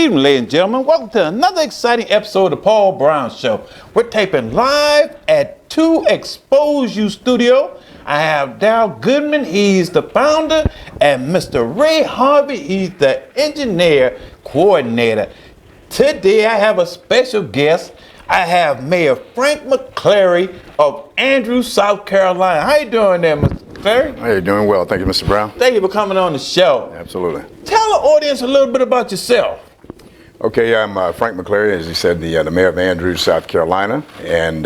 evening, ladies and gentlemen. Welcome to another exciting episode of the Paul Brown Show. We're taping live at 2 Expose You Studio. I have Dal Goodman, he's the founder, and Mr. Ray Harvey, he's the engineer coordinator. Today I have a special guest. I have Mayor Frank McClary of Andrews, South Carolina. How you doing there, Mr. McClary? Hey, doing well. Thank you, Mr. Brown. Thank you for coming on the show. Absolutely. Tell the audience a little bit about yourself. Okay, I'm Frank McClary, as you said, the mayor of Andrews, South Carolina, and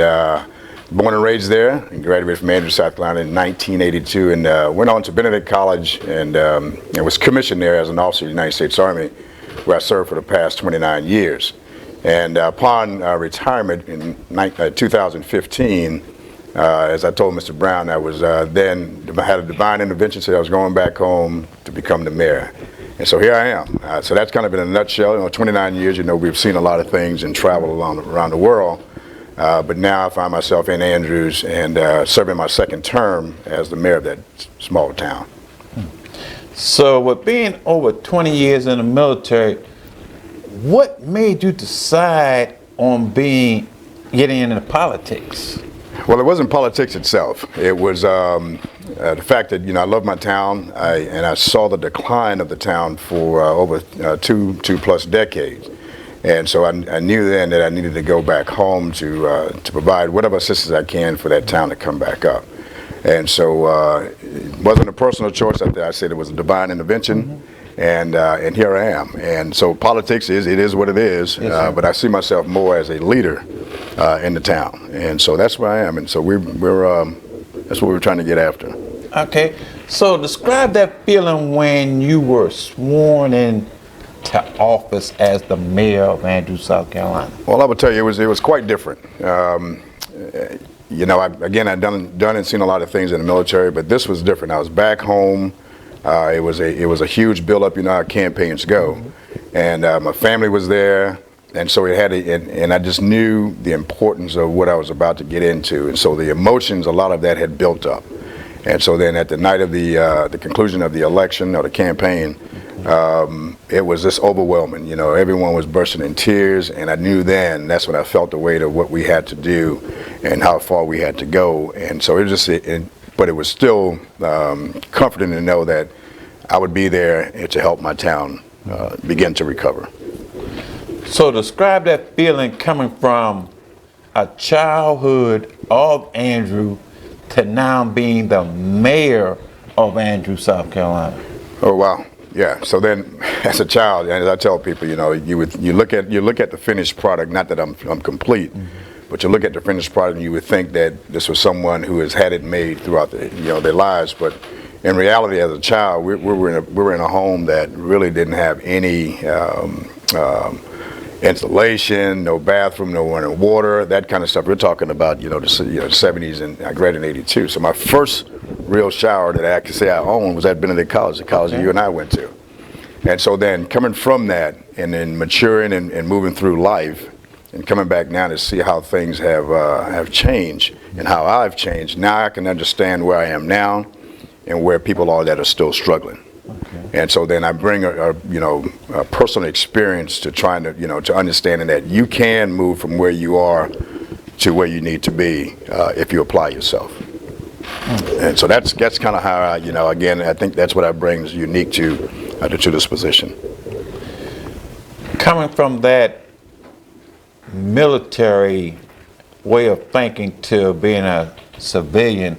born and raised there, and graduated from Andrews, South Carolina in 1982, and went on to Benedict College, and was commissioned there as an officer of the United States Army, where I served for the past 29 years. And upon retirement in 2015, as I told Mr. Brown, I was then had a divine intervention, said I was going back home to become the mayor. And so here I am. So that's kind of in a nutshell. 29 years, we've seen a lot of things and traveled around the world. But now I find myself in Andrews and serving my second term as the mayor of that small town. So with being over 20 years in the military, what made you decide on getting into politics? Well, it wasn't politics itself. It was the fact that I love my town, and I saw the decline of the town for over two plus decades, and so I knew then that I needed to go back home to provide whatever assistance I can for that town to come back up. And so it wasn't a personal choice. I said it was a divine intervention. And here I am. And so politics is what it is. Yes, but I see myself more as a leader in the town. And so that's where I am. And so we're that's what we're trying to get after. Okay. So describe that feeling when you were sworn in to office as the mayor of Andrews, South Carolina. Well, I would tell you it was quite different. I've done and seen a lot of things in the military, but this was different. I was back home. It was a huge build-up, how campaigns go, and my family was there, and so and I just knew the importance of what I was about to get into, and so the emotions, a lot of that had built up, and so then at the night of the conclusion of the election or the campaign, it was just overwhelming. Everyone was bursting in tears, and I knew then that's when I felt the weight of what we had to do and how far we had to go, and so it was just. But it was still comforting to know that I would be there to help my town begin to recover. So describe that feeling coming from a childhood of Andrew to now being the mayor of Andrews, South Carolina. Oh wow, yeah. So then, as a child, and as I tell people, you look at the finished product. Not that I'm complete. But you look at the finished product and you would think that this was someone who has had it made throughout their lives. But in reality, as a child, we were in a home that really didn't have any installation, no bathroom, no running water, that kind of stuff. We're talking about the 70s, and I graduated in '82. So my first real shower that I can say I owned was at Benedict College, the college that you and I went to. And so then coming from that and then maturing and moving through life, and coming back now to see how things have changed and how I've changed, now I can understand where I am now and where people are that are still struggling. Okay. And so then I bring a personal experience to trying to understanding that you can move from where you are to where you need to be if you apply yourself. And so that's kind of how again, I think that's what I bring is unique to this position. Coming from that military way of thinking to being a civilian,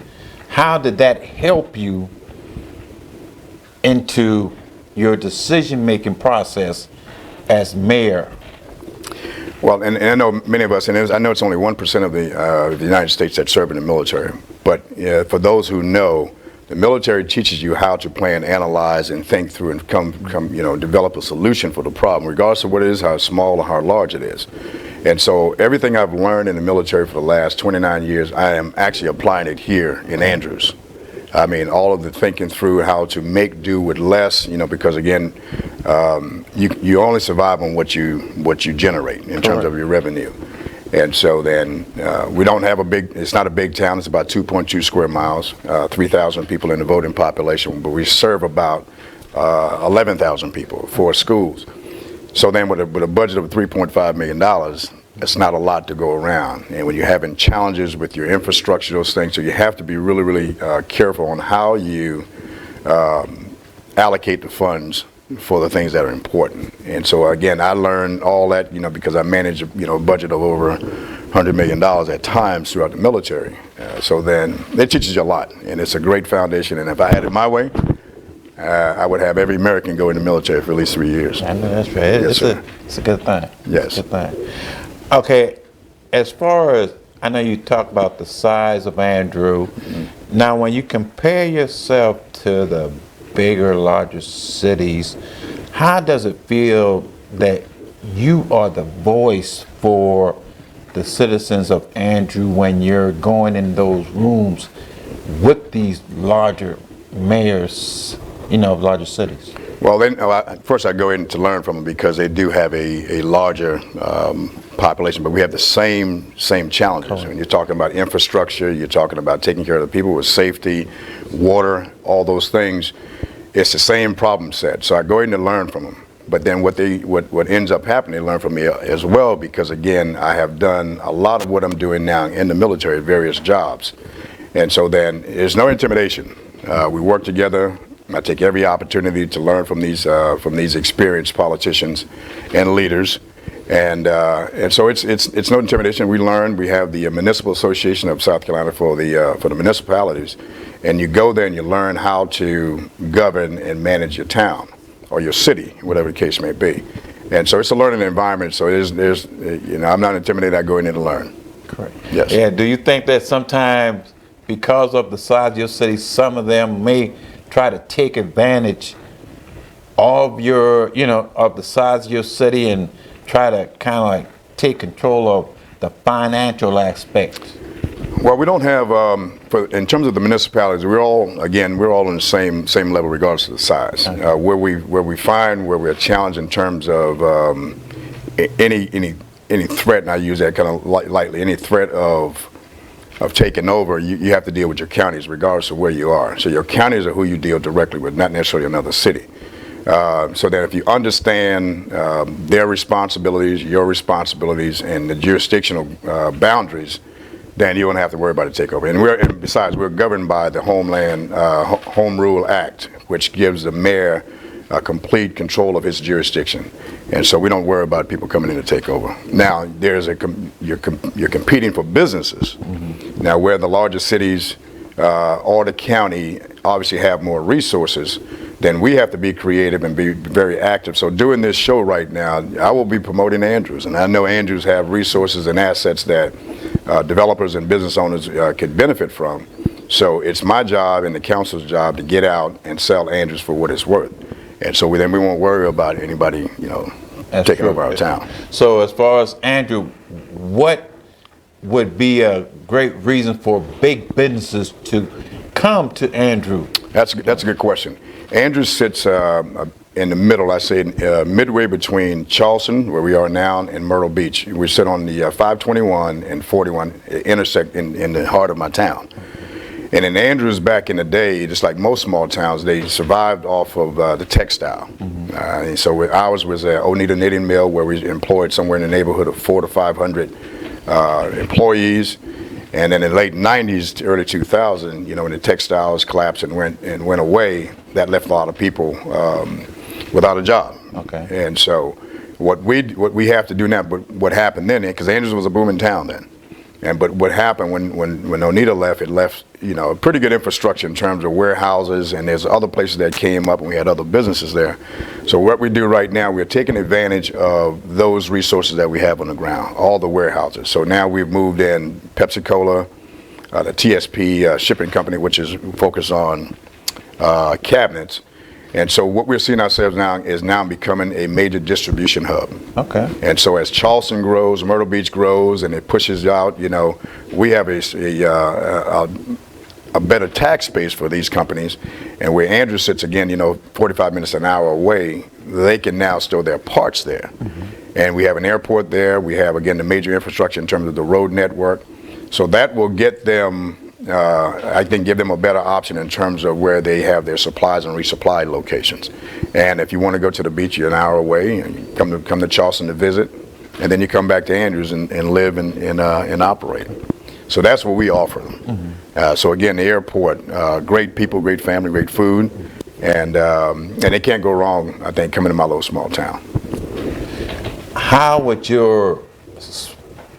how did that help you into your decision-making process as mayor? Well, and I know many of us, and I know it's only 1% of the United States that serve in the military, but for those who know, the military teaches you how to plan, analyze, and think through and come develop a solution for the problem, regardless of what it is, how small or how large it is. And so everything I've learned in the military for the last 29 years, I am actually applying it here in Andrews. I mean, all of the thinking through how to make do with less, because again, you only survive on what you generate in terms of your revenue. And so then we don't have it's not a big town, it's about 2.2 square miles, 3,000 people in the voting population, but we serve about 11,000 people, 4 schools. So then with a budget of $3.5 million, it's not a lot to go around. And when you're having challenges with your infrastructure, those things, so you have to be really, really careful on how you allocate the funds for the things that are important. And so again, I learned all that, because I managed, a budget of over $100 million at times throughout the military. So then it teaches you a lot, and it's a great foundation. And if I had it my way, I would have every American go in the military for at least 3 years. I know that's right. Yes, It's a good thing. Yes. It's a good thing. Okay, as far as, I know you talk about the size of Andrew. Mm-hmm. Now, when you compare yourself to the bigger, larger cities, how does it feel that you are the voice for the citizens of Andrew when you're going in those rooms with these larger mayors, of larger cities? Well, then first I go in to learn from them because they do have a larger population, but we have the same challenges. Cool. When you're talking about infrastructure, you're talking about taking care of the people with safety, water, all those things. It's the same problem set. So I go in to learn from them. But then what ends up happening, they learn from me as well, because again, I have done a lot of what I'm doing now in the military, various jobs. And so then there's no intimidation. We work together. I take every opportunity to learn from these experienced politicians and leaders. And so it's no intimidation. We learn. We have the Municipal Association of South Carolina for the municipalities, and you go there and you learn how to govern and manage your town or your city, whatever the case may be. And so it's a learning environment. So there's I'm not intimidated. I go in there to learn. Correct. Yes. Yeah. Do you think that sometimes, because of the size of your city, some of them may try to take advantage of of the size of your city and try to kind of like take control of the financial aspect? Well, we don't have, in terms of the municipalities, we're all on the same level regardless of the size. Okay. Where we're challenged in terms of any threat, and I use that kind of lightly, any threat of taking over, you have to deal with your counties regardless of where you are. So your counties are who you deal directly with, not necessarily another city. So that if you understand their responsibilities, your responsibilities, and the jurisdictional boundaries, then you won't have to worry about a takeover. And besides, we're governed by the Home Rule Act, which gives the mayor complete control of his jurisdiction. And so we don't worry about people coming in to take over. Now, you're competing for businesses. Mm-hmm. Now, where the larger cities or the county obviously have more resources, then we have to be creative and be very active. So doing this show right now, I will be promoting Andrews, and I know Andrews have resources and assets that developers and business owners could benefit from. So it's my job and the council's job to get out and sell Andrews for what it's worth. And so then we won't worry about anybody, taking over our town. So as far as Andrew, what would be a great reason for big businesses to come to Andrew? That's a good question. Andrews sits in the middle, I say midway between Charleston, where we are now, and Myrtle Beach. We sit on the 521 and 41 intersect in the heart of my town. And in Andrews back in the day, just like most small towns, they survived off of the textile. Mm-hmm. And so ours was an Oneida Knitting Mill, where we employed somewhere in the neighborhood of 400 to 500 employees. And then in the late 90s to early 2000, when the textiles collapsed and went away, that left a lot of people without a job. Okay. And so what we have to do now, but what happened then, because Andrews was a booming town then. But what happened when Oneida left, it left a pretty good infrastructure in terms of warehouses, and there's other places that came up, and we had other businesses there. So what we do right now, we're taking advantage of those resources that we have on the ground, all the warehouses. So now we've moved in Pepsi-Cola, the TSP shipping company, which is focused on cabinets. And so what we're seeing ourselves now is becoming a major distribution hub. Okay. And so as Charleston grows, Myrtle Beach grows, and it pushes out, we have a better tax base for these companies. And where Andrew sits again, 45 minutes an hour away, they can now store their parts there. Mm-hmm. And we have an airport there. We have, again, the major infrastructure in terms of the road network. So that will get them I think give them a better option in terms of where they have their supplies and resupply locations. And if you want to go to the beach, you're an hour away, and you come to Charleston to visit, and then you come back to Andrews and live and operate. So that's what we offer them. Mm-hmm. So again, the airport, great people, great family, great food, and they can't go wrong, I think, coming to my little small town. How would your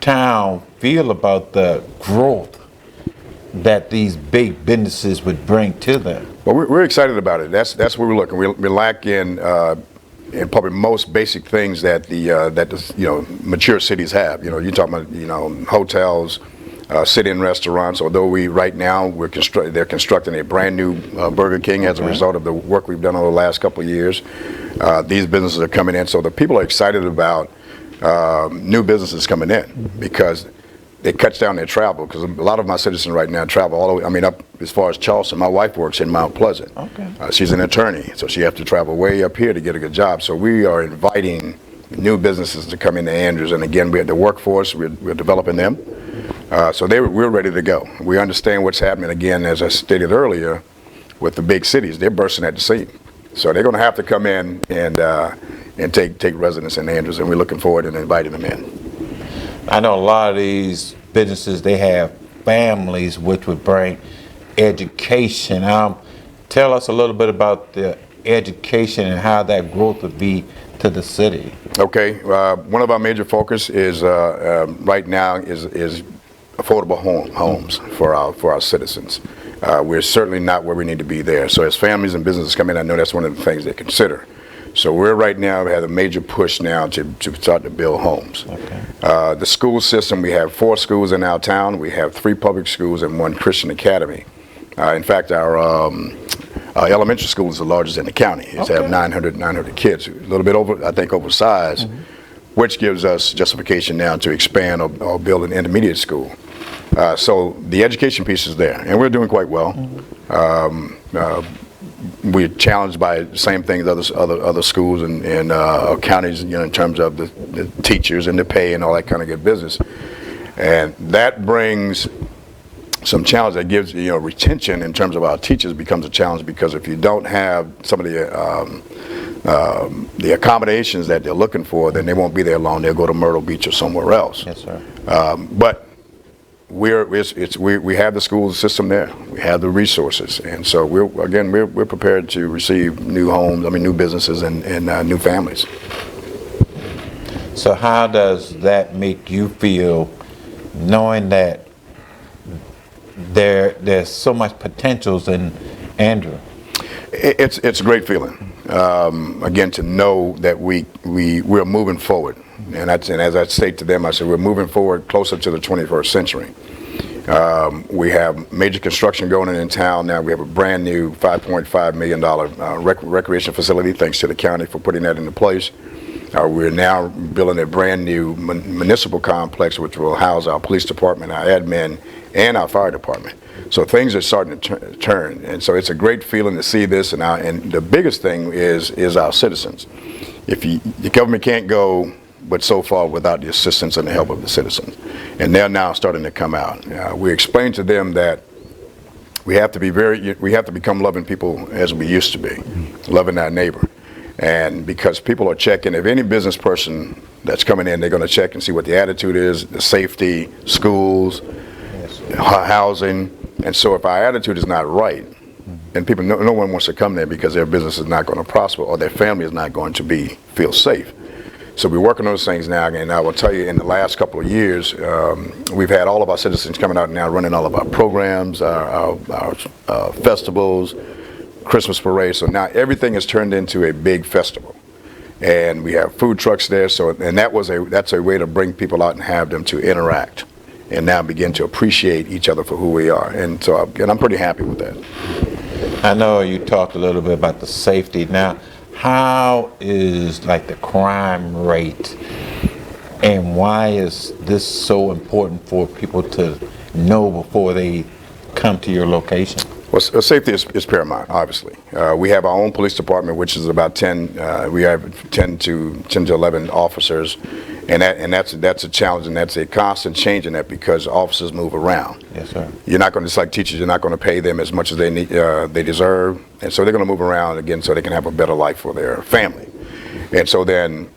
town feel about the growth that these big businesses would bring to them? Well, we're excited about it. That's where we're looking. We lack in probably most basic things that the mature cities have. You're talking about hotels, sit-in restaurants. Although right now they're constructing a brand new Burger King as a result of the work we've done over the last couple of years. These businesses are coming in, so the people are excited about new businesses coming in because it cuts down their travel. Because a lot of my citizens right now travel all the way. I mean, up as far as Charleston. My wife works in Mount Pleasant. Okay. She's an attorney, so she has to travel way up here to get a good job. So we are inviting new businesses to come into Andrews, and again, we have the workforce. We're developing them. So we're ready to go. We understand what's happening, again, as I stated earlier, with the big cities. They're bursting at the seam. So they're going to have to come in and take residence in Andrews, and we're looking forward to inviting them in. I know a lot of these businesses, they have families, which would bring education. Tell us a little bit about the education and how that growth would be to the city. Okay, one of our major focus is right now is affordable homes for our citizens. We're certainly not where we need to be there. So as families and businesses come in, I know that's one of the things they consider. So we're right now have a major push now to start to build homes. Okay. The school system, we have 4 schools in our town. We have 3 public schools and 1 Christian academy. In fact, our elementary school is the largest in the county. It's have 900 kids, a little bit oversized, which gives us justification now to expand or build an intermediate school. So the education piece is there, and we're doing quite well. We're challenged by the same things other schools and counties, in terms of the teachers and the pay and all that kind of good business. And that brings some challenge. That gives retention in terms of our teachers becomes a challenge, because if you don't have some of the accommodations that they're looking for, then they won't be there long. They'll go to Myrtle Beach or somewhere else. Yes, sir. But we have the school system there. We have the resources, and so we're prepared to receive new businesses and new families. So how does that make you feel, knowing that there's so much potentials in Andrews? It's a great feeling. Again, to know that we're moving forward. And as I state to them, I said, we're moving forward closer to the 21st century. We have major construction going on in town now. We have a brand new $5.5 million recreation facility, thanks to the county for putting that into place. We're now building a brand new municipal complex, which will house our police department, our admin, and our fire department. So things are starting to turn, and so it's a great feeling to see this. And the biggest thing is our citizens. The government can't go but so far without the assistance and the help of the citizens, and they're now starting to come out. We explain to them that we have to become loving people as we used to be, loving our neighbor. And because people are checking, if any business person that's coming in, they're going to check and see what the attitude is, the safety, schools, housing. And so if our attitude is not right, then no one wants to come there, because their business is not going to prosper or their family is not going to feel safe. So we're working on those things now, and I will tell you, in the last couple of years, we've had all of our citizens coming out now, running all of our programs, our festivals, Christmas parades. So now everything is turned into a big festival, and we have food trucks there. So, and that's a way to bring people out and have them to interact, and now begin to appreciate each other for who we are. And so, I'm pretty happy with that. I know you talked a little bit about the safety. Now, how is the crime rate, and why is this so important for people to know before they come to your location? Well, safety is paramount, obviously. We have our own police department, which is about 10. We have 10 to 11 officers, And that's a challenge, and that's a constant change in that because officers move around. Yes, sir. You're not going to, just like teachers, you're not going to pay them as much as they deserve, and so they're going to move around again so they can have a better life for their family. And so then,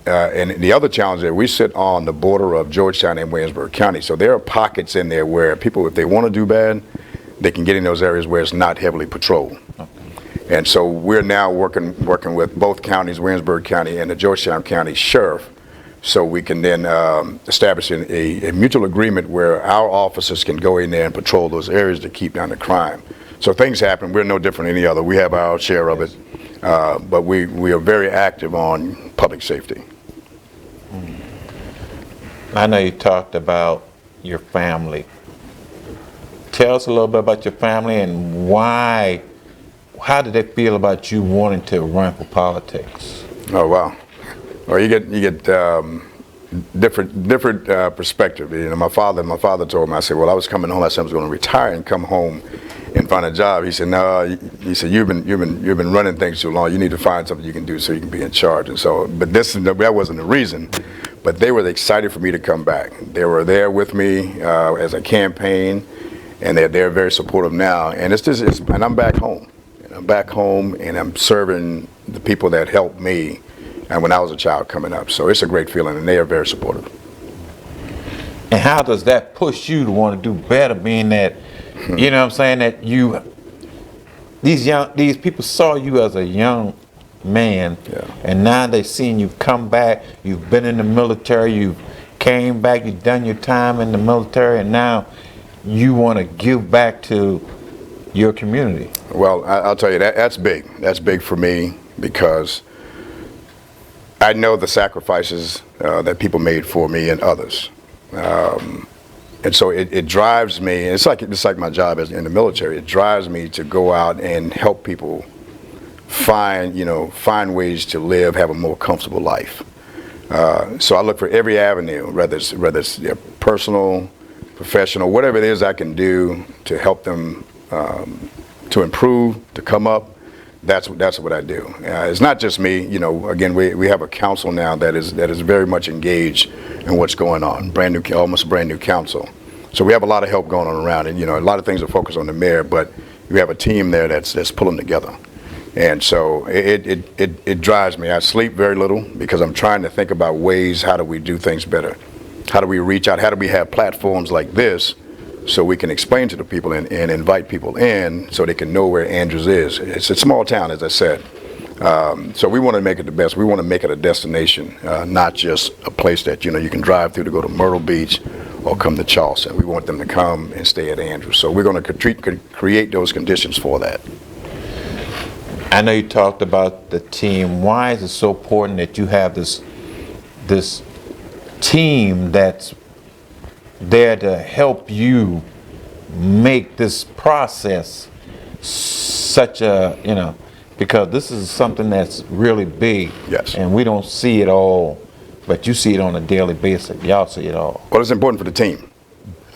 and the other challenge there, we sit on the border of Georgetown and Williamsburg County, so there are pockets in there where people, if they want to do bad, they can get in those areas where it's not heavily patrolled. Okay. And so we're now working with both counties, Williamsburg County and the Georgetown County Sheriff, so we can then establish a mutual agreement where our officers can go in there and patrol those areas to keep down the crime. So things happen. We're no different than any other. We have our share of it, but we are very active on public safety. I know you talked about your family. Tell us a little bit about your family and why. How did they feel about you wanting to run for politics? Oh wow. Well, you get different perspective. You know, my father told me. I said, well, I was coming home. I said I was going to retire and come home and find a job. He said, no. He said, you've been running things too long. You need to find something you can do so you can be in charge. And so, but that wasn't the reason. But they were excited for me to come back. They were there with me as I campaigned, and they're very supportive now. And and I'm back home. I'm back home, and I'm serving the people that helped me. And when I was a child coming up. So it's a great feeling, and they are very supportive. And how does that push you to want to do better, being that, you know what I'm saying, that these people saw you as a young man, yeah, and now they've seen you come back, you've been in the military, you've came back, you've done your time in the military, and now you want to give back to your community. Well, I'll tell you, that's big. That's big for me because I know the sacrifices that people made for me and others, and so it drives me. It's like my job in the military. It drives me to go out and help people find ways to live, have a more comfortable life. So I look for every avenue, whether it's personal, professional, whatever it is I can do to help them to improve, to come up. That's what I do. It's not just me. Again, we have a council now that is very much engaged in what's going on. Almost brand new council. So we have a lot of help going on around, and a lot of things are focused on the mayor, but we have a team there that's pulling together. And so it drives me. I sleep very little because I'm trying to think about ways. How do we do things better? How do we reach out? How do we have platforms like this so we can explain to the people and invite people in so they can know where Andrews is. It's a small town, as I said. So we want to make it the best. We want to make it a destination, not just a place that you can drive through to go to Myrtle Beach or come to Charleston. We want them to come and stay at Andrews. So we're going to create those conditions for that. I know you talked about the team. Why is it so important that you have this team that's there to help you make this process such a, because this is something that's really big. Yes. And we don't see it all, but you see it on a daily basis. Y'all see it all. Well, it's important for the team.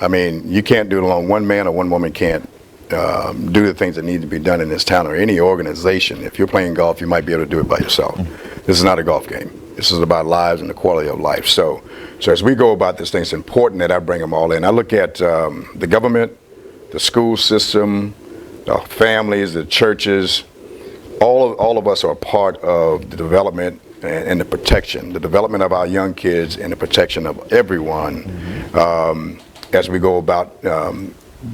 I mean, you can't do it alone. One man or one woman can't do the things that need to be done in this town or any organization. If you're playing golf, you might be able to do it by yourself. Mm-hmm. This is not a golf game. This is about lives and the quality of life. So as we go about this thing, it's important that I bring them all in. I look at the government, the school system, the families, the churches. All of us are a part of the development and the protection, the development of our young kids and the protection of everyone, as we go about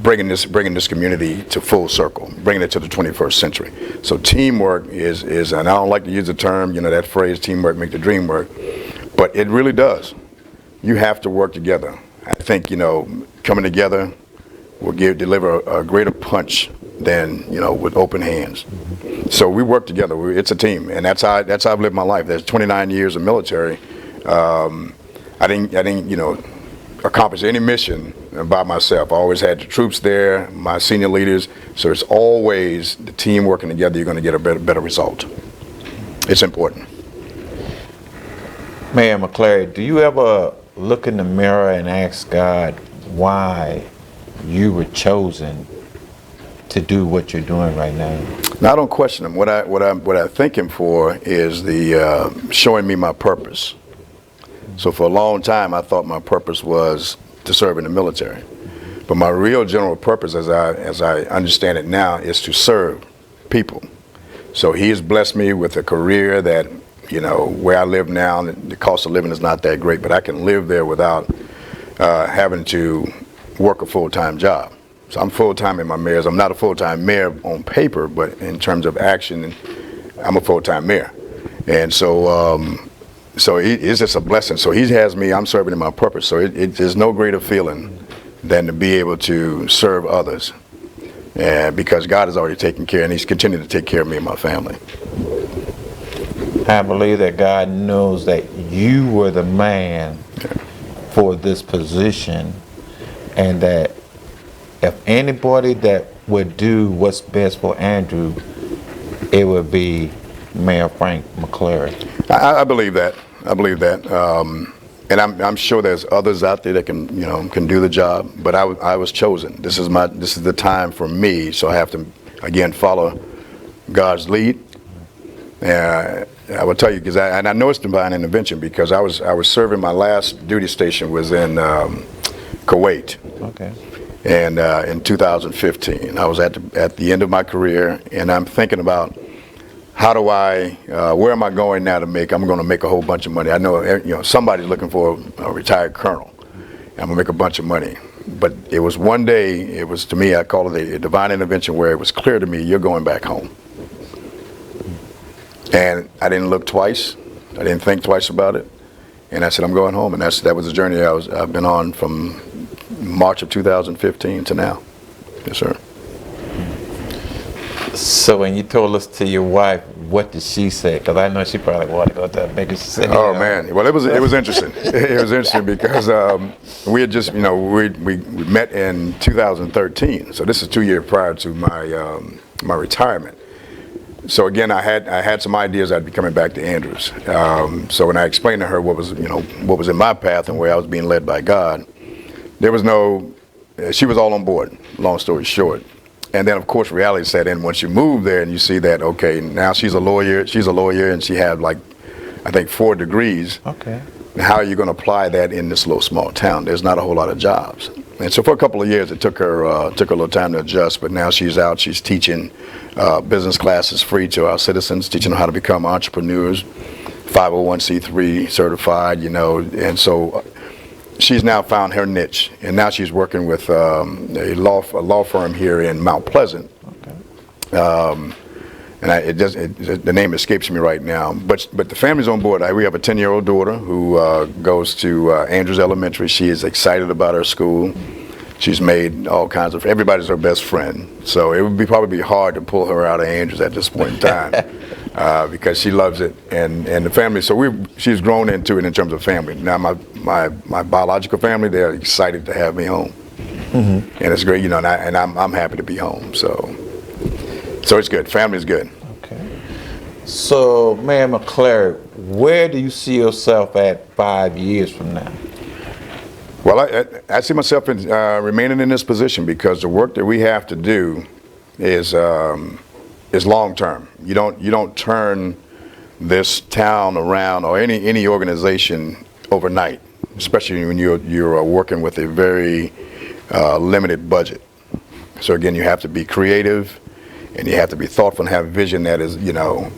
bringing this community to full circle, bringing it to the 21st century. So teamwork is, and I don't like to use the term, that phrase, teamwork make the dream work, but it really does. You have to work together. I think, coming together will deliver a greater punch than, with open hands. So we work together. It's a team, and that's how I've lived my life. There's 29 years of military. I didn't accomplish any mission by myself. I always had the troops there, my senior leaders. So it's always the team working together. You're going to get a better result. It's important. Mayor McClary, do you ever look in the mirror and ask God why you were chosen to do what you're doing right now? No, I don't question him. What I thank him for is the showing me my purpose. So for a long time, I thought my purpose was to serve in the military. But my real general purpose, as I understand it now, is to serve people. So he has blessed me with a career that, where I live now, the cost of living is not that great, but I can live there without having to work a full-time job. So I'm full-time in my mayors. I'm not a full-time mayor on paper, but in terms of action, I'm a full-time mayor. And so it's just a blessing. So he has me, I'm serving in my purpose. So there's no greater feeling than to be able to serve others. Because God has already taken care, and he's continuing to take care of me and my family. I believe that God knows that you were the man for this position, and that if anybody that would do what's best for Andrew, it would be Mayor Frank McClary. I believe that. And I'm sure there's others out there that can do the job. But I was chosen. This is the time for me. So I have to again follow God's lead. I will tell you and I know it's divine intervention, because I was serving. My last duty station was in Kuwait. Okay. And in 2015, I was at the end of my career, and I'm thinking about where am I going now I'm going to make a whole bunch of money. I know, somebody's looking for a retired colonel. I'm going to make a bunch of money. But it was one day, to me, I call it a divine intervention, where it was clear to me, you're going back home. And I didn't look twice. I didn't think twice about it. And I said, I'm going home. And that was the journey I've been on from March of 2015 to now. Yes, sir. So when you told us to your wife, what did she say? Because I know she probably wanted to go to maybe she said. Oh man, well it was interesting. It was interesting because we had just we met in 2013. So this is 2 years prior to my retirement. So again, I had some ideas I'd be coming back to Andrews. So when I explained to her what was in my path and where I was being led by God, she was all on board. Long story short. And then, of course, reality set in once you move there and you see that, okay, now she's a lawyer, and she had I think 4 degrees. Okay. How are you going to apply that in this little small town? There's not a whole lot of jobs. And so for a couple of years, it took her a little time to adjust, but now she's out, she's teaching business classes free to our citizens, teaching them how to become entrepreneurs, 501c3 certified, and so she's now found her niche, and now she's working with a law firm here in Mount Pleasant. Okay. And the name escapes me right now. But the family's on board. We have a 10-year-old daughter who goes to Andrews Elementary. She is excited about her school. She's made all kinds of. Everybody's her best friend. So it would probably be hard to pull her out of Andrews at this point in time. Because she loves it, and the family. So she's grown into it in terms of family. Now my biological family, they're excited to have me home, and it's great, and I'm happy to be home. So it's good. Family's good. Okay. So Mayor McClary, where do you see yourself at 5 years from now? Well, I see myself remaining in this position, because the work that we have to do is long term. You don't turn this town around, or any organization, overnight, especially when you're working with a very limited budget. So again, you have to be creative, and you have to be thoughtful and have vision that is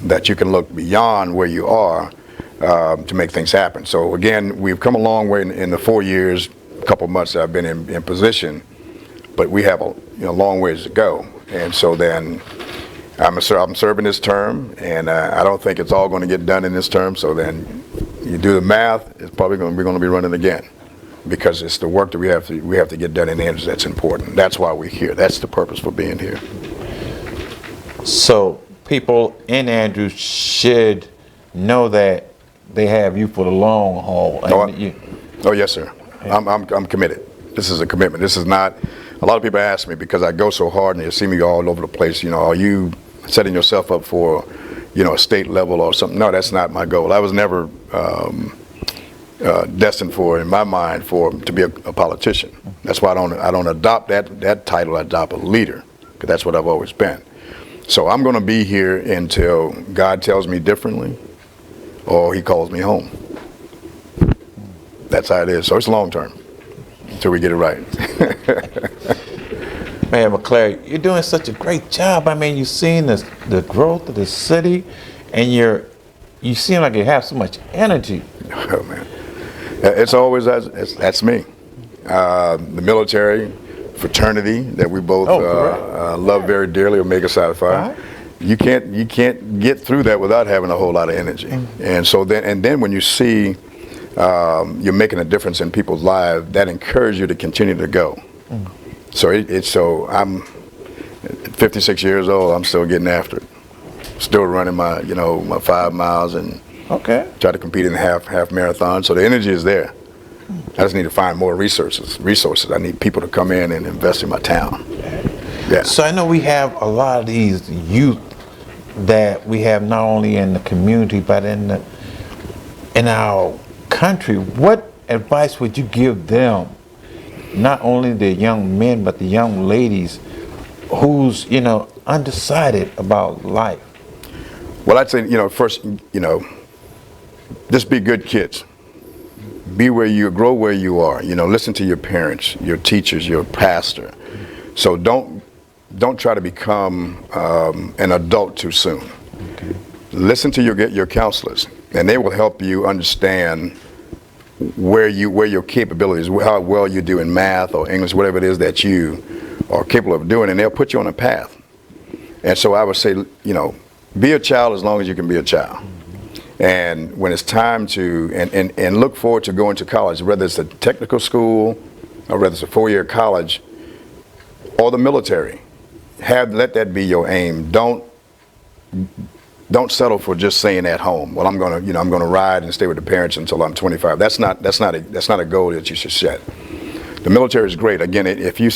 that you can look beyond where you are to make things happen. So again, we've come a long way in the 4 years, couple months that I've been in position, but we have a long ways to go. And so then I'm serving this term, and I don't think it's all going to get done in this term. So then you do the math, it's probably going to be running again, because it's the work that we have to get done in Andrews that's important. That's why we're here. That's the purpose for being here. So people in Andrews should know that they have you for the long haul. Oh yes, sir. I'm committed. This is a commitment. This is not. A lot of people ask me, because I go so hard and they see me all over the place. Are you setting yourself up for, a state level or something? No, that's not my goal. I was never destined for, in my mind, to be a politician. That's why I don't adopt that title. I adopt a leader, because that's what I've always been. So I'm going to be here until God tells me differently, or He calls me home. that's how it is. So it's long term until we get it right. Mayor McClary, you're doing such a great job. I mean, you've seen the growth of the city, and you seem like you have so much energy. Oh man, it's always that's me. The military, fraternity that we both love very dearly, Omega Psi Phi. Right. You can't get through that without having a whole lot of energy. And so then when you see you're making a difference in people's lives, that encourages you to continue to go. So I'm 56 years old. I'm still getting after it. Still running my 5 miles and try to compete in half marathon. So the energy is there. I just need to find more resources. I need people to come in and invest in my town. Yeah. So I know we have a lot of these youth that we have not only in the community but in our country. What advice would you give them? Not only the young men but the young ladies who's undecided about life. Well, I'd say first just be good kids. Be where you grow, where you are. Listen to your parents, your teachers, your pastor. So don't try to become an adult too soon. Okay. Listen to your counselors, and they will help you understand where your capabilities, how well you do in math or English, whatever it is that you are capable of doing, and they'll put you on a path. And so I would say, be a child as long as you can be a child. And when it's time to, and look forward to going to college, whether it's a technical school or whether it's a 4-year college or the military, let that be your aim. Don't settle for just staying at home. Well, I'm gonna ride and stay with the parents until I'm 25. That's not a goal that you should set. The military is great. Again, if you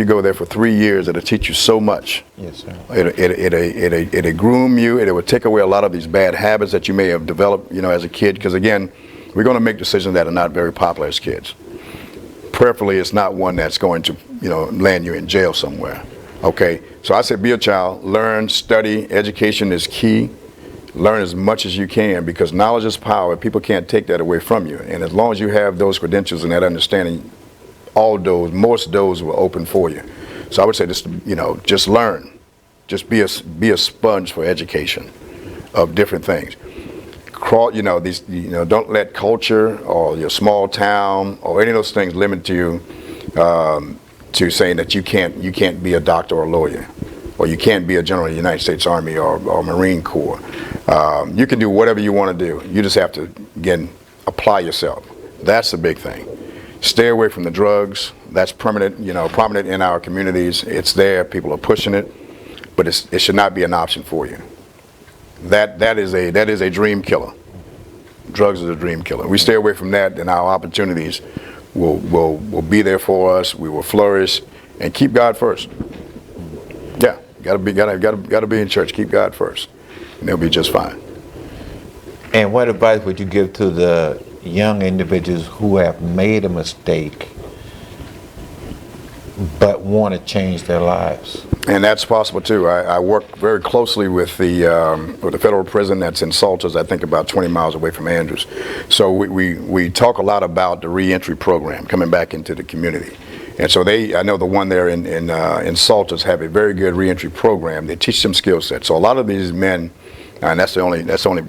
go there for 3 years, it'll teach you so much. Yes, sir. It'll groom you. It will take away a lot of these bad habits that you may have developed, as a kid. Because again, we're going to make decisions that are not very popular as kids. Prayerfully, it's not one that's going to, land you in jail somewhere. Okay. So I said, be a child, learn, study. Education is key. Learn as much as you can, because knowledge is power. People can't take that away from you. And as long as you have those credentials and that understanding, most doors will open for you. So I would say just learn. Just be a sponge for education of different things. Don't let culture or your small town or any of those things limit you to saying that you can't be a doctor or a lawyer, or you can't be a general in the United States Army or Marine Corps. You can do whatever you want to do. You just have to, again, apply yourself. That's the big thing. Stay away from the drugs. That's prominent in our communities. It's there. People are pushing it, but it should not be an option for you. That is a dream killer. Drugs is a dream killer. We stay away from that, then our opportunities will be there for us. We will flourish, and keep God first. Yeah, gotta be in church. Keep God first, and they'll be just fine. And what advice would you give to the young individuals who have made a mistake but want to change their lives? And that's possible too. I work very closely with the federal prison that's in Salters, I think about 20 miles away from Andrews. So we talk a lot about the reentry program, coming back into the community. And so I know the one there in Salters have a very good reentry program. They teach them skill sets. So a lot of these men, and that's the only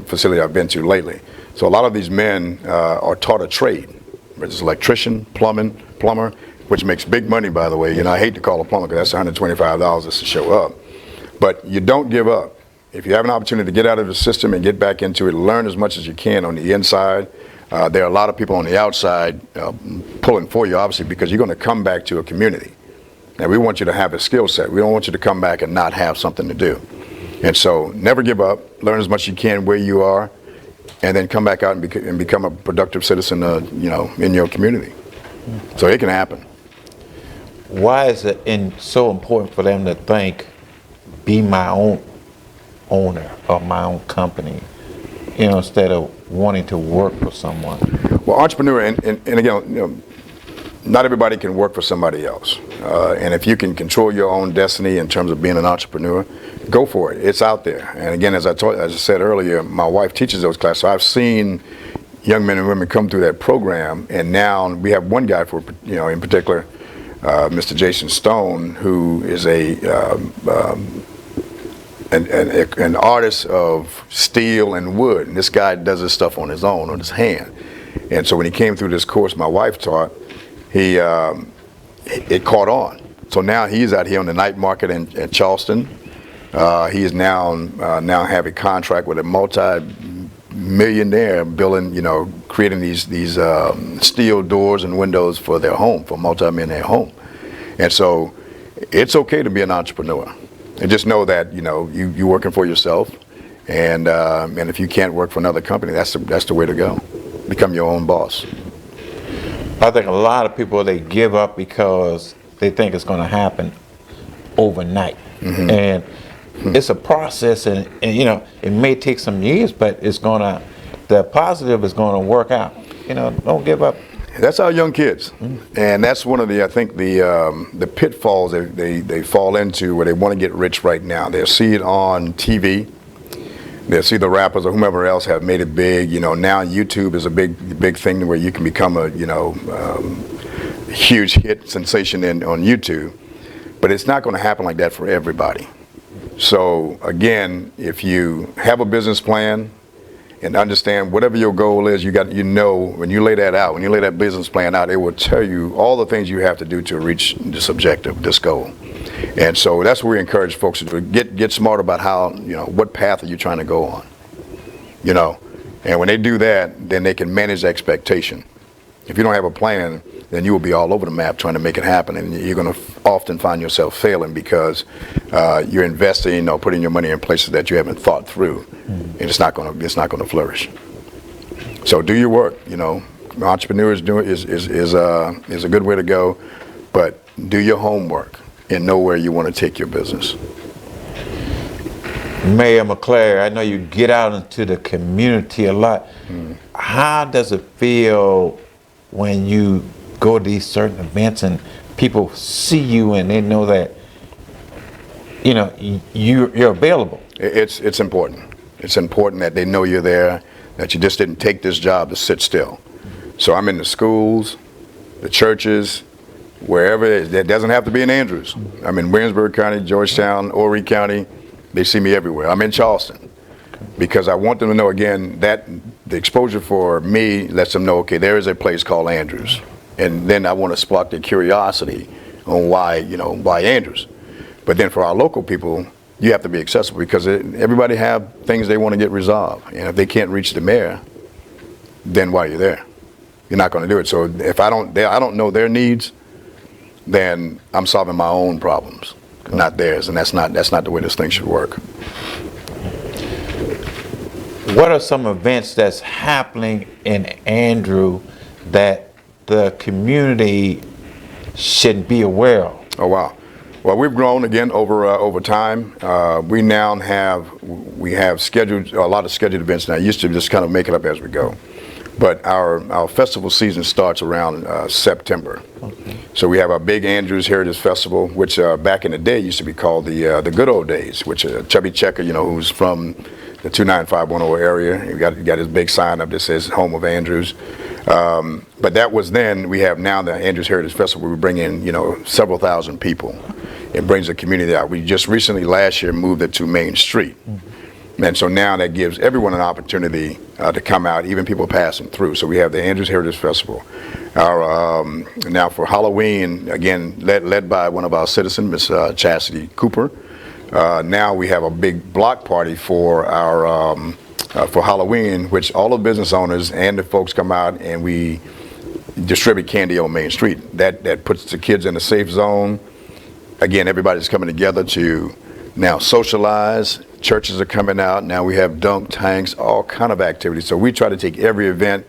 facility I've been to lately. So a lot of these men are taught a trade, whether it's electrician, plumber, which makes big money, by the way. I hate to call a plumber because that's $125 just to show up. But you don't give up. If you have an opportunity to get out of the system and get back into it, learn as much as you can on the inside. There are a lot of people on the outside pulling for you, obviously, because you're going to come back to a community. And we want you to have a skill set. We don't want you to come back and not have something to do. And so never give up. Learn as much as you can where you are, and then come back out and become a productive citizen, in your community. So it can happen. Why is it so important for them to think, be my own owner of my own company, instead of wanting to work for someone? Well, entrepreneur, and again, not everybody can work for somebody else. And if you can control your own destiny in terms of being an entrepreneur, go for it. It's out there. And again, as I said earlier, my wife teaches those classes, so I've seen, young men and women come through that program, and now we have one guy in particular, Mr. Jason Stone, who is an artist of steel and wood. And this guy does this stuff on his own, on his hand. And so when he came through this course my wife taught, it caught on. So now he's out here on the night market in Charleston. He is now have a contract with a multi-millionaire building, creating these steel doors and windows for their home, for multi-millionaire home. And so it's okay to be an entrepreneur. And just know that, you're working for yourself, and if you can't work for another company, that's the way to go. Become your own boss. I think a lot of people, they give up because they think it's going to happen overnight. Mm-hmm. And it's a process, and it may take some years, but the positive is going to work out. Don't give up. That's our young kids, and that's one of the pitfalls they fall into, where they want to get rich right now. They'll see it on TV, they'll see the rappers or whomever else have made it big. Now YouTube is a big thing where you can become a huge hit sensation on YouTube, but it's not going to happen like that for everybody. So again, if you have a business plan and understand whatever your goal is, when you lay that out, when you lay that business plan out, it will tell you all the things you have to do to reach this objective, this goal. And so that's what we encourage folks to do. Get smart about how, what path are you trying to go on, and when they do that, then they can manage the expectation. If you don't have a plan, then you will be all over the map trying to make it happen, and you're going to often find yourself failing because you're investing or putting your money in places that you haven't thought through, and it's not going to flourish. So do your work. Entrepreneurs is a good way to go, but do your homework and know where you want to take your business. Mayor McClary, I know you get out into the community a lot. How does it feel when you go to these certain events and people see you and they know that you're available? It's important. It's important that they know you're there, that you just didn't take this job to sit still. So I'm in the schools, the churches, wherever it is. It doesn't have to be in Andrews. I'm in Williamsburg County, Georgetown, Horry County. They see me everywhere. I'm in Charleston because I want them to know, again, that the exposure for me lets them know, okay, there is a place called Andrews. And then I want to spark their curiosity on why Andrews. But then for our local people, you have to be accessible because everybody have things they want to get resolved. And if they can't reach the mayor, then why are you there? You're not going to do it. So if I don't know their needs, then I'm solving my own problems, not theirs. And that's not the way this thing should work. What are some events that's happening in Andrew that the community should be aware of? Oh, wow. Well, we've grown again over time. We now have scheduled a lot of scheduled events now. I used to just kind of make it up as we go, but our festival season starts around September. Okay. So we have our big Andrews Heritage Festival, which back in the day used to be called the Good Old Days, which Chubby Checker, who's from the 29510 area, he got his big sign up that says Home of Andrews. But that was then. We have now the Andrews Heritage Festival. We bring in several thousand people. It brings the community out. We just recently last year moved it to Main Street. Mm-hmm. And so now that gives everyone an opportunity to come out, even people passing through. So we have the Andrews Heritage Festival. Now for Halloween, again, led by one of our citizens, Miss Chastity Cooper. Now we have a big block party for for Halloween, which all the business owners and the folks come out and we distribute candy on Main Street. That puts the kids in a safe zone. Again, everybody's coming together to now socialize. Churches are coming out. Now we have dunk tanks, all kind of activities. So we try to take every event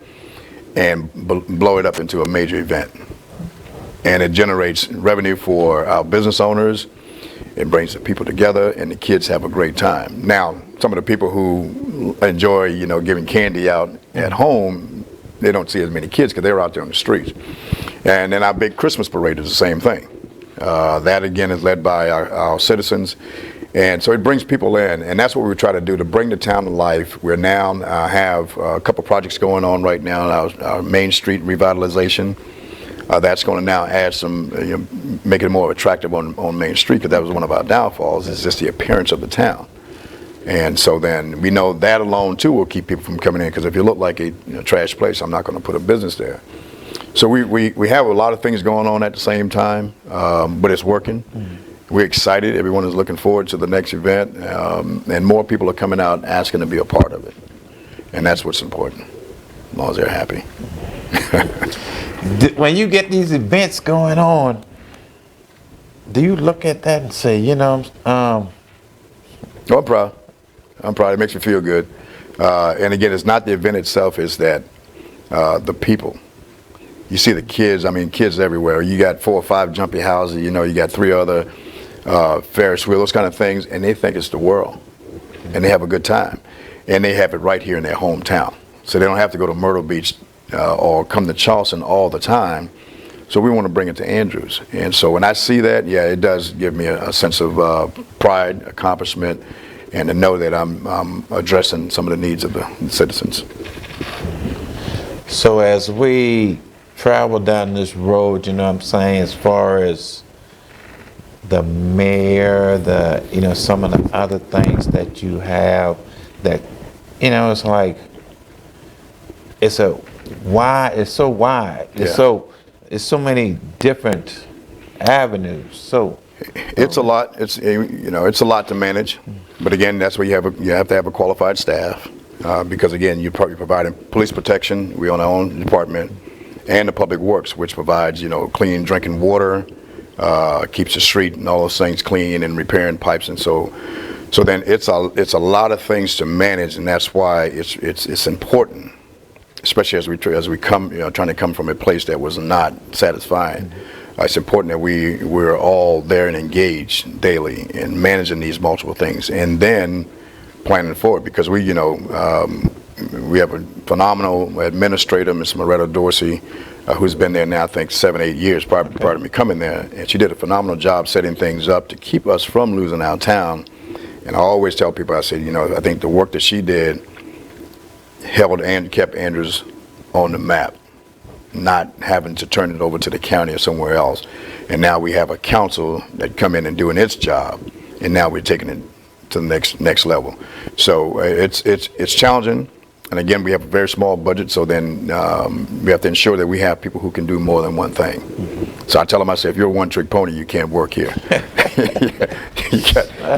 and blow it up into a major event. And it generates revenue for our business owners. It brings the people together, and the kids have a great time. Now, some of the people who enjoy, giving candy out at home, they don't see as many kids because they're out there on the streets. And then our big Christmas parade is the same thing. That again is led by our citizens, And so it brings people in, and that's what we try to do, to bring the town to life. We're now have a couple projects going on right now, our Main Street revitalization. That's going to now add some, make it more attractive on Main Street, because that was one of our downfalls, is just the appearance of the town. And so then we know that alone too will keep people from coming in, because if you look like a trash place, I'm not going to put a business there. So we have a lot of things going on at the same time, but it's working. We're excited. Everyone is looking forward to the next event, and more people are coming out asking to be a part of it. And that's what's important, as long as they're happy. When you get these events going on, do you look at that and say, I'm proud. I'm proud. It makes me feel good. And again, it's not the event itself, it's that the people. You see the kids, kids everywhere. You got 4 or 5 jumpy houses, you got 3 other Ferris wheel, those kind of things, and they think it's the world. And they have a good time. And they have it right here in their hometown. So they don't have to go to Myrtle Beach or come to Charleston all the time. So we want to bring it to Andrews. And so when I see that, yeah, it does give me a sense of pride, accomplishment, and to know that I'm addressing some of the needs of the citizens. So as we travel down this road, as far as the mayor, some of the other things that you have, that, it's like, it's so wide. It's so many different avenues. So it's a lot. It's a lot to manage. But again, that's where you have to have a qualified staff, because again, you're probably providing police protection. We own our own department, and the public works, which provides clean drinking water, keeps the street and all those things clean, and repairing pipes. And so then it's a lot of things to manage, and that's why it's important, especially as we come, trying to come from a place that was not satisfying. It's important that we're all there and engaged daily in managing these multiple things, and then planning forward, because we have a phenomenal administrator, Ms. Moretta Dorsey, who's been there now, I think, 7, 8 years prior to me coming there, and she did a phenomenal job setting things up to keep us from losing our town. And I always tell people, I said, I think the work that she did held and kept Andrews on the map, not having to turn it over to the county or somewhere else. And now we have a council that come in and doing its job, and now we're taking it to the next level. So it's challenging, and again, we have a very small budget, so then we have to ensure that we have people who can do more than one thing. So I tell them, I say, if you're a one-trick pony, you can't work here.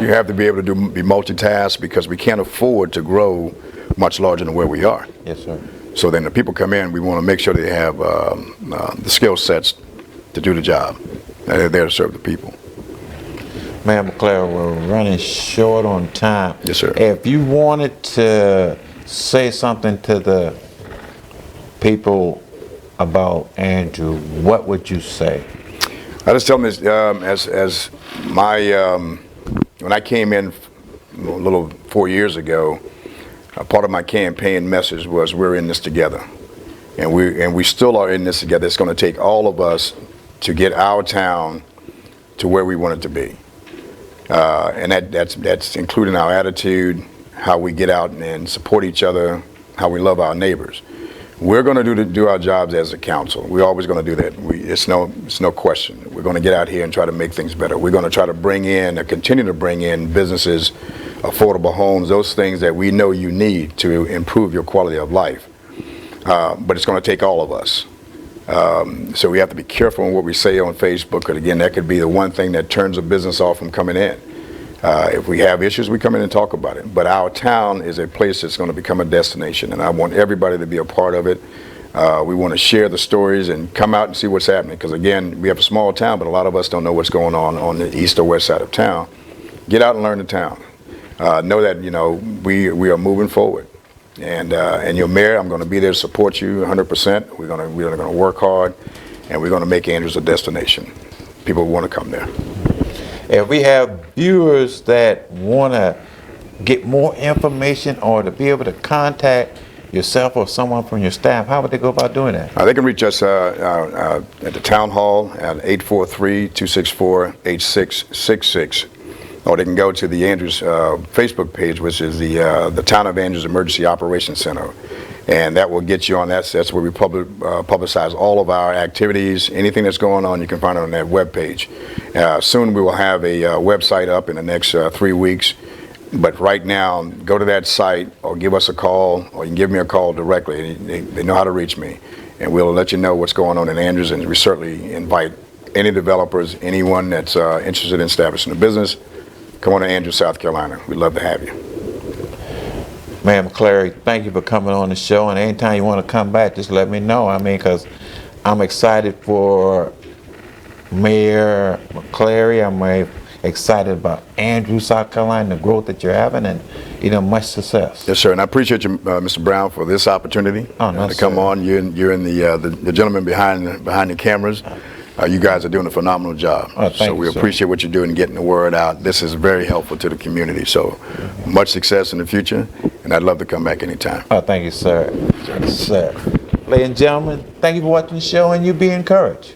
You have to be able to be multitask, because we can't afford to grow much larger than where we are. Yes, sir. So then the people come in, we want to make sure they have the skill sets to do the job, and they're there to serve the people. Mayor McClary, we're running short on time. Yes, sir. If you wanted to say something to the people about Andrew, what would you say? I just tell them as my when I came in a little 4 years ago, part of my campaign message was, we're in this together, and we still are in this together. It's going to take all of us to get our town to where we want it to be, and that's including our attitude, how we get out and support each other, how we love our neighbors. We're going to do our jobs as a council. We're always going to do that. It's no question. We're going to get out here and try to make things better. We're going to try to bring in, or continue to bring in, businesses, affordable homes, those things that we know you need to improve your quality of life. But it's going to take all of us. So we have to be careful in what we say on Facebook, because again, that could be the one thing that turns a business off from coming in. If we have issues, we come in and talk about it. But our town is a place that's going to become a destination, and I want everybody to be a part of it. We want to share the stories and come out and see what's happening, because again, we have a small town, but a lot of us don't know what's going on the east or west side of town. Get out and learn the town. Know that we are moving forward, and your mayor, I'm going to be there to support you 100%. We're going to work hard, and we're going to make Andrews a destination. People want to come there. If we have viewers that want to get more information, or to be able to contact yourself or someone from your staff, how would they go about doing that? They can reach us at the town hall at 843-264-8666. or they can go to the Andrews Facebook page, which is the Town of Andrews Emergency Operations Center. And that will get you on that. That's where we publicize all of our activities. Anything that's going on, you can find it on that webpage. Soon we will have a website up in the next 3 weeks. But right now, go to that site or give us a call, or you can give me a call directly. They know how to reach me. And we'll let you know what's going on in Andrews. And we certainly invite any developers, anyone that's interested in establishing a business, come on to Andrews, South Carolina. We'd love to have you. Mayor McClary, thank you for coming on the show. And anytime you want to come back, just let me know. I mean, because I'm excited for Mayor McClary. I'm excited about Andrews, South Carolina, the growth that you're having, and much success. Yes, sir. And I appreciate you, Mr. Brown, for this opportunity to come on. You're in the gentleman behind the cameras. You guys are doing a phenomenal job. So we appreciate what you're doing, getting the word out. This is very helpful to the community. So much success in the future, and I'd love to come back anytime. Oh, thank you, sir. Yes, sir. Ladies and gentlemen, thank you for watching the show, and you be encouraged.